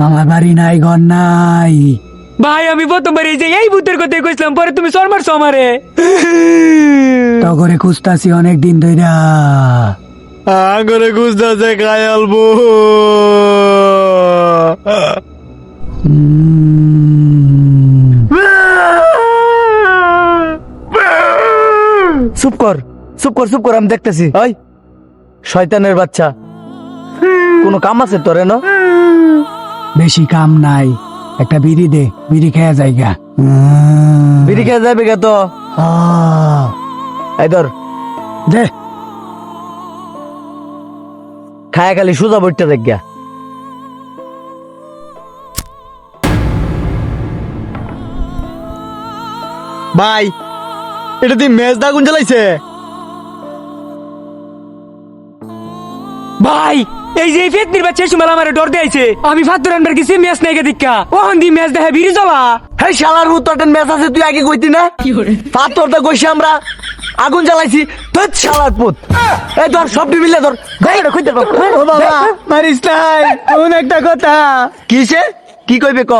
আমার বাড়ি নাই, ঘর নাই। ভাই আমি প্রথমবার এই যে এই ভূতের কথাই কইছিলাম, পরে তুমি সর মারছো আমারে। তো করে খুঁজতাছি অনেক দিন ধইরা। আঙ্গরে খুঁজতেছে কায়াল বউ। চুপ কর, চুপ কর, চুপ কর, আমি দেখতেছি। ওই শয়তানের বাচ্চা, কোনো কাম আছে তোর? না বেশি কাম নাই, একটা বিড়ি দে, বিড়ি খেয়ে যাইগা। বিড়ি খেয়ে যাবে গে তো। এই ধর, দে। খায়া খালি সোজা বইটা দেখ গা। ভাই এটা তুই মেজ দাগুন জ্বালাইছে। ভাই এই যে ফেতনির বাচ্চা সুমাল আমারে ডর দিয়েছে। আমি ফাত্তর আনবার গেছি ম্যাচ নাই গে দীক্ষা, ওখান দিয়ে ম্যাচ দেখে বিড়ি জ্বলা। হেই শালার হুতটেন মেস আছে, তুই আগে কইতি না? পাথরটা কইছি আমরা, আগুন জ্বালাইছি। তোর শালার পুত, এই ধর সব মিলে ধর। ও বাবা মারিস নাই, কোন একটা কথা। কিসে কি কইবে ক?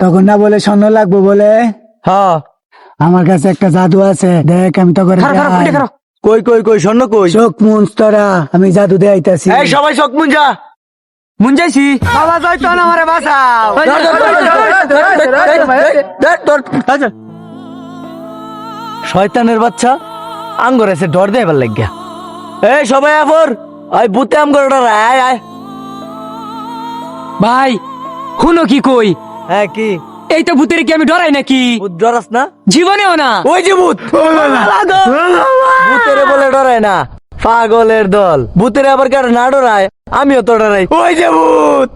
তখন না বলে স্বর্ণ লাগবো বলে। হ্যাঁ, আমার কাছে একটা জাদু আছে, দেখ আমি তো করে কই কই কই, স্বর্ণ কই? চোখ মুন্স তোরা, আমি জাদু দেয়াইতাছি। এই সবাই চোখ মুঞ্জা। মুঞ্জাইছি বাবা জয়তন আমারে বাঁচাও। শয়তানের বাচ্চা আঙ্গর এসে ডর দেয় এবার লাগিয়া। এই সবাই আফর, আয় বুতে আম করে ডর। আয় আয়। ভাই শুনো কি কই, হ্যাঁ কি? এই তো ভূতের কি আমি ডরাই নাকি? ভূত ডরাস না? জীবনেও না। ওই যে ভূত, ভূতেরে বলে ডরায় না, পাগলের দল। ভূতেরে আবার কার না ডরায়, আমিও তো ডরাই। ওই যে ভূত।